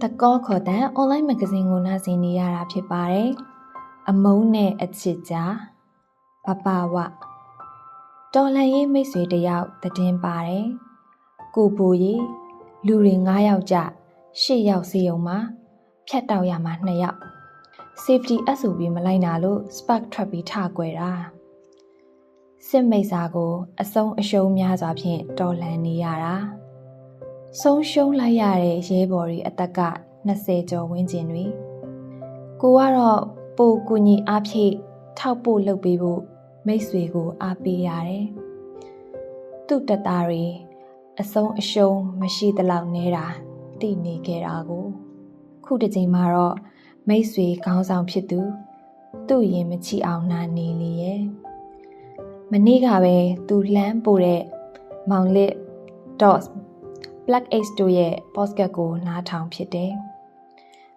တကောခေါ်တဲ့အွန်လိုင်းမဂ္ဂဇင်းကိုနားဆင်နေရတာဖြစ်ပါတယ်။အမုန်းနဲ့အချစ်ကြားပပဝတော်လှန်ရေးမိတ်ဆွေတယောက်သတင်းပါတယ်။ကိုပူရီလူတွေ9ယောက်ကြ10ယောက်စီယုံမှာဖြတ်တောက်ရမှာ2ယောက် safety SOP မလိုက်နာလို့ spark ထွက်ပြီးထကွယ်တာစစ်မိတ်စာကိုအဆုံးအရှုံးများစွာဖြင့်တော်လှန်နေရတာဆုံးရှုံးလိုက်ရတဲ့ရဲဘော်တွေအသက်က20ကျော်ဝန်းကျင်တွေကိုကတော့ပိုကူညီအားဖြင့်ထောက်ပို့လုပ်ပေးဖို့မိတ်ဆွေကိုအားပေးရတယ်သူ့တပ်သားတွေအဆုံးအရှုံးမရှိသလောက်နေတာသိနေခဲ့တာကိုခုတစ်ချိန်မှာတော့မိတ်ဆွေခေါင်းဆောင်ဖြစ်သူသူ့ရင်မချအောင်နာနေလေရဲ့မနေ့ကပဲသူလှမ်းပို့တဲ့မောင်လစ် DOS Black Ace တို့ရဲ့ podcast ကိုနားထောင်ဖြစ်တယ်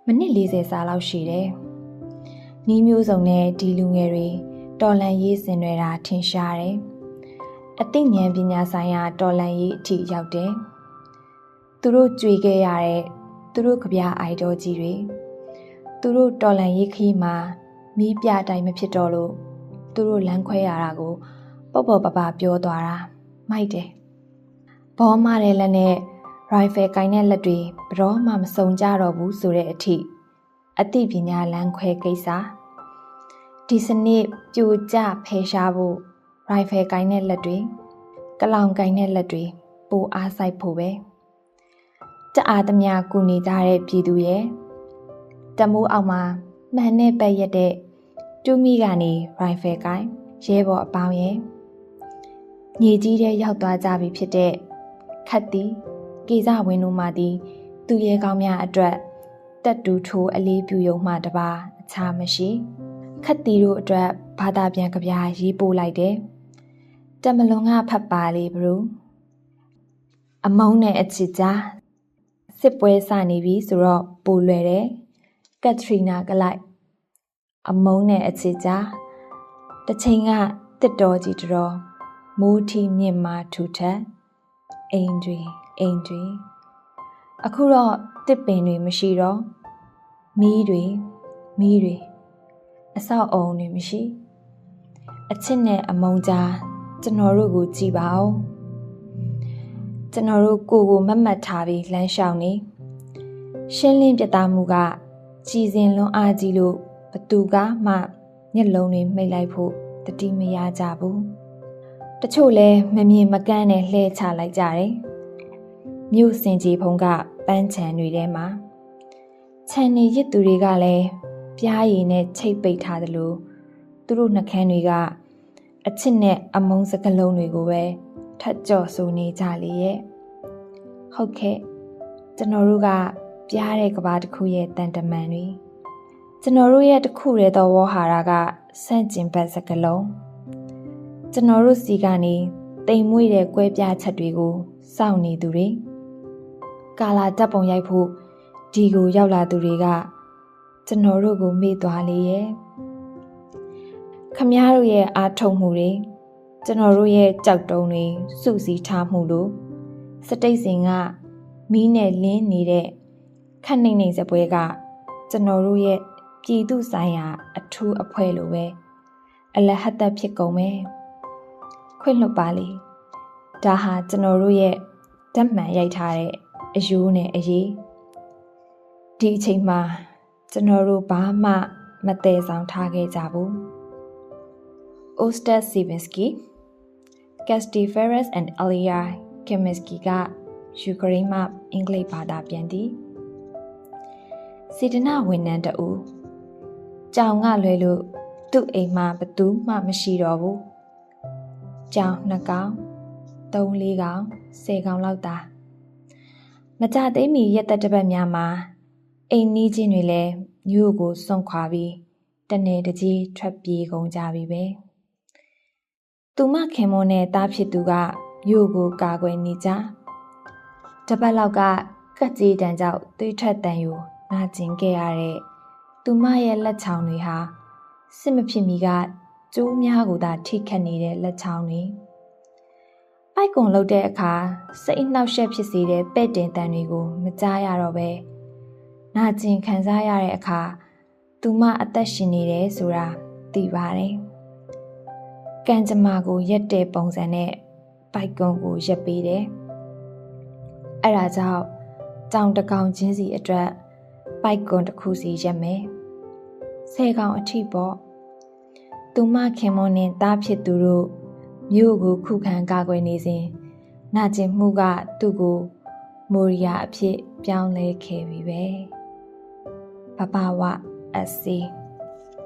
မိနစ်40စာလောက်ရှိတယ်နီးမျိုးစုံနဲ့ဒီလူငယ်တွေတော်လန်ရေးဆင်နွှဲတာထင်ရှားတယ်အသိဉာဏ်ပညာဆိုင်ရာတော်လန်ရေးအထိရောက်တယ်သူတို့ကြွေခဲ့ရတဲ့သူတို့ကြပြအိုက်တော်ကြီးတွေသူတို့တော်လန်ရေးခီးမှာမီးပြတိုင်းမဖြစ်တော့လို့သူတို့လမ်းခွဲရတာကိုပေါ့ပေါ့ပပပြောသွားတာမိုက်တယ်ဘောမတဲ့လက်နဲ့ရိုင်ဖယ်ကိုင်းတဲ့လက်တွေဘရောမှမစုံကြတော့ဘူးဆိုတဲ့အထိအသိပညာလမ်းခွဲကိစ္စဒီစနစ်ပြိုကျဖယ်ရှားဖို့ရိုင်ဖယ်ကိုင်းတဲ့လက်တွေကလောင်ကိုင်းတဲ့လက်တွေပိုအားဆိုင်ဖို့ပဲတအားသမျှကူနေကြတဲ့ပြည်သူရဲ့တမိုးအောက်မှာမှန်နဲ့ပဲ့ရက်တဲ့တူးမိကနေရိုင်ဖယ်ကိုင်းရဲဘော်အပေါင်းရဲ့ညီကြီးတဲ့ရောက်သွားကြပြီဖြစ်တဲ့ခတ်တီကေဇဝင်းတို့မှသည်သူရဲကောင်းများအတွက်တက်တူထိုးအလေးပြုယုံမှတပါအခြားမရှိခတ်တီတို့အတွက်ဘာသာပြန်ကြပြရေးပို့လိုက်တယ်တမလွန်ကဖတ်ပါလေဘလို့အမုန်းနဲ့အချစ်ကြားစစ်ပွဲစနေပြီဆိုတော့ပိုလွယ်တယ်ကက်ထရီနာကလိုက်အမုန်းနဲ့အချစ်ကြားတစ်ချိန်ကတစ်တော်ကြီးတော်မိုးထီမြင့်မာထူထက်အိမ်တွေအခုတော့တစ်ပင်တွေမရှိတော့မီးတွေအဆောက်အုံတွေမရှိအချစ်နဲ့အမုန်းကြားကျွန်တော်တို့ကိုကြည်ပါဦးကျွန်တော်တို့ကိုမတ်ထားပြီးလမ်းလျှောက်နေရှင်းလင်းပြသမှုကကြည်စင်လွန်အားကြီးလို့ဘသူကမှမျက်လုံးတွေမိတ်လိုက်ဖို့တတိမရကြဘူးတချို့လဲမမြင်မကန်းနဲ့လှဲချလိုက်ကြတယ်မြို့စင်ကြီးဖုံးကပန်းချံတွေထဲမှာခြံနေရစ်သူတွေကလည်းပြားရည်နဲ့ချိတ်ပိတ်ထားသလိုသူတို့နှကန်းတွေကအချစ်နဲ့အမုန်းစကလုံးတွေကိုပဲထတ်ကြော့ဆိုနေကြလေရဲ့ဟုတ်ကဲ့ကျွန်တော်တို့ကပြားတဲ့ကဘာတစ်ခုရဲ့တန်တမန်တွေကျွန်တော်တို့ရဲ့တစ်ခုတည်းသောဝေါ်ဟာရကဆန့်ကျင်ဘက်စကလုံးကျွန်တော်တို့စီကနေတိမ်မွေ့တဲ့ကွဲပြားချက်တွေကိုစောင့်နေသူတွေကာလာတပ်ပုံရိုက်ဖို့ဒီကိုရောက်လာသူတွေကကျွန်တော်တို့ကိုမေ့သွားလေရဲ့ခမည်းတော်ရဲ့အားထုတ်မှုတွေကျွန်တော်တို့ရဲ့ကြောက်တုံးတွေစုစည်းထားမှုလို့စတိတ်စင်ကမီးနဲ့လင်းနေတဲ့ခက်နှိမ့်စပွဲကကျွန်တော်တို့ရဲ့ပြည်သူဆိုင်ရာအထူးအဖွဲ့လိုပဲအလဟတ်သက်ဖြစ်ကုန်မယ်ခွင့်လွတ်ပါလေဒါဟာကျွန်တော်တို့ရဲ့ဓာတ်မှန်ရိုက်ထားတဲ့အယိုးနဲ့အရေးဒီအချိန်မှာကျွန်တော်တို့ဘာမှမတည်ဆောင်ထားခဲ့ကြဘူး Ostet Sivinsky Kasti Ferris and Alia Keminsky ကယူကရိန်းမှအင်္ဂလိပ်ဘာသာပြန်သည်စေတနာဝန်ထမ်းတဦးကြောင်ကလွယ်လို့သူ့အိမ်မှာဘသူမှမရှိတော့ဘူးကြောင်2ကောင်3-4ကောင်10ကောင်လောက်သာမကြသိမီရက်သက်တစ်ပတ်များမှာအိမ်နီးချင်းတွေလည်းမြို့ကိုစွန့်ခွာပြီးတနေတကြီးထွက်ပြေးကုန်ကြပြီပဲသူမခင်မွန်းနဲ့တားဖြစ်သူကမြို့ကိုကာကွယ်နေကြတပတ်လောက်ကကက်ကြီးတန်ကြောင့်သွေးထွက်တန်ယူနာကျင်ခဲ့ရတဲ့သူမရဲ့လက်ချောင်းတွေဟာစစ်မဖြစ်မီကကျိုးများကိုသာထိခတ်နေတဲ့လက်ချောင်းတွေပိုက်ကွန်လုတ်တဲ့အခါစိတ်နှောက်ယှက်ဖြစ်စေတဲ့ပဲ့တင်တန်တွေကိုမကြားရတော့ပဲ နာကျင်ခံစားရတဲ့အခါသူမအသက်ရှင်နေတယ်ဆိုတာသိပါတယ်။ကံကြမ္မာကိုရက်တဲ့ပုံစံနဲ့ပိုက်ကွန်ကိုရက်ပေးတယ်။အဲ့ဒါကြောင့်ကြောင်တစ်ကောင်ချင်းစီအတွက်ပိုက်ကွန်တစ်ခုစီရက်မယ်။10ကောင်အထိပေါ့။သူမခင်မွန်းနဲ့တားဖြစ်သူတို့မြို့ကိုခုခံကာကွယ်နေစဉ်နာကျင်မှုကသူ့ကိုမိုရီယာအဖြစ်ပြောင်းလဲခဲ့ပြီပဲ။ဘဘဝအစီ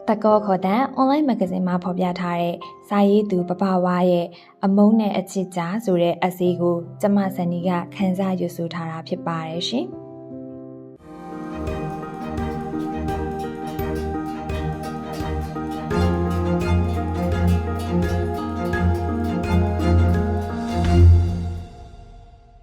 တကောခေါ်တဲ့အွန်လိုင်းမဂ္ဂဇင်းမှာဖော်ပြထားတဲ့စာရေးသူဘဘဝရဲ့အမုန်းနဲ့အချစ်ကြားဆိုတဲ့အစီကိုကျမစံနီကခန်းစားရွတ်ဆိုထားတာဖြစ်ပါတယ်ရှင်။